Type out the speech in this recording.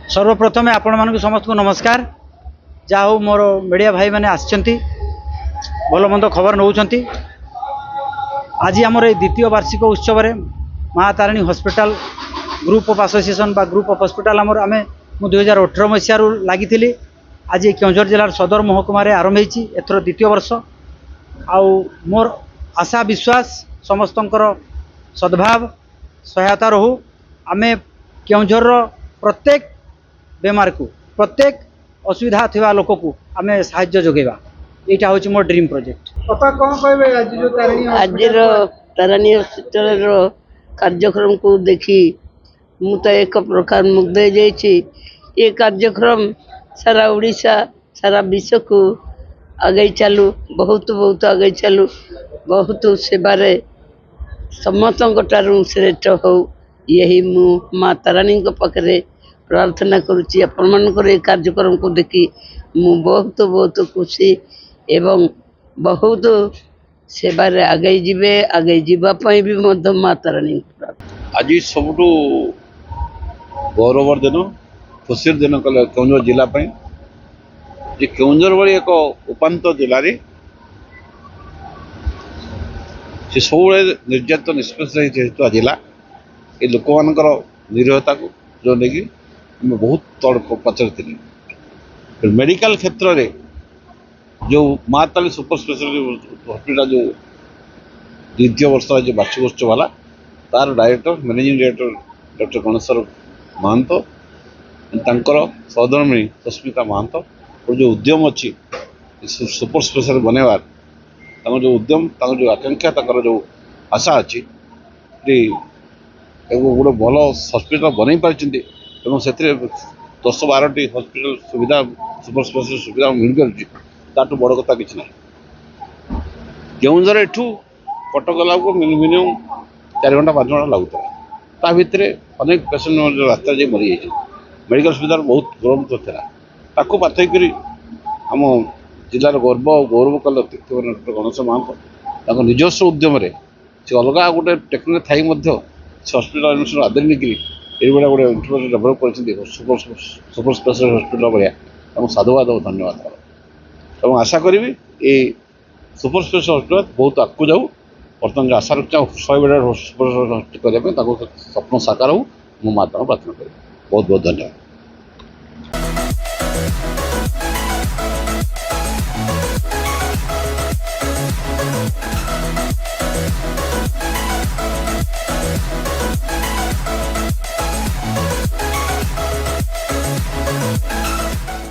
सर्वप्रथमे आपण मानक समस्त को नमस्कार। जा हो मोर मीडिया भाई मैंने आसचंती भल मंद खबर नौचंती। आज आमर ये द्वितीय वार्षिक उत्सव रे माँ Tarini hospital group of association बा ग्रुप ऑफ हॉस्पिटल आमर आमे 2018 मसीह लगी। आज केउझर जिलार सदर महकुमा आरंभ होती एथर द्वितीय वर्ष। आउ मोर आशा विश्वास समस्तंकर सद्भाव सहायता रहू। आमे केउझर प्रत्येक बेमार को प्रत्येक असुविधा थिबा लोक को आमे साहाय्य जोगेबा एटा होची मोर ड्रीम प्रोजेक्ट। पापा कौन कहबे आज जो तारिणी हॉस्पिटल रो कार्यक्रम को देखी मु तो एक प्रकार मुग्ध हो जाइछि। ये कार्यक्रम सारा उड़ीसा सारा विश्व को आगे चलू बहुत बहुत आगे चलू बहुत सेवारे समस्त श्रेष्ठ हो यही मु माँ ताराणी पाखे प्रार्थना करुच्ची। आपण मान कार्यक्रम को देखी मु बहुत बहुत खुशी एवं बहुत सेवारे आगे जीवे आगे जीवाई भी माँ ताराणी आज सब गौरवर दिन खुशी दिन कले केउझर जिला जे केउझर भली एक उपात जिले में से सब निर्यात निष्पक्ष जिला ये लोक मान निरीहता को जो लेकिन बहुत तौर पचर थी। मेडिकल क्षेत्र में जो माँ तारिणी सुपर स्पेशलिटी हॉस्पिटल जो द्वितीय वर्ष जो वार्षिक उत्सव वाला तार director managing director doctor Ganeswar Mahanta सहधर्मिणी सस्मिता महांत और जो उद्यम अच्छी सुपर स्पेशल बनवार जो उद्यम जो आकांक्षा जो आशा अच्छी गोटे भल हस्पिटाल बनई पार्टी से 10-12 हस्पिटाल सुविधा सुपर स्पेशल सुविधा मिल पार्टी बड़ कथा कि केउझर एठू कटक लागू मिनिमम 4 घंटा 5 घंटा लगुता ता भितर अनेक पेसेंट रास्ता जा मरी जाइए। मेडिकल सुविधा बहुत गौरव था पाथई कर आम जिलार गर्व गौरव कले डॉक्टर गणेश महांत निजस्व उद्यम से अलग गोटे टेक्निक थी हस्पिटाल एडमिशन आदर नहीं ये गोटे इंटरप्राइज डेभलप कर सुपर स्पेशल हस्पिटाल भाया साधुवाद और धन्यवाद और आशा करी ये सुपर स्पेशल हस्पिटाल बहुत आगू जाऊ। बर्तमान जो आशा रखा 100 बेड सुपर करने स्वप्न साकार हो मु माता प्रार्थना करी। बहुत बहुत धन्यवाद।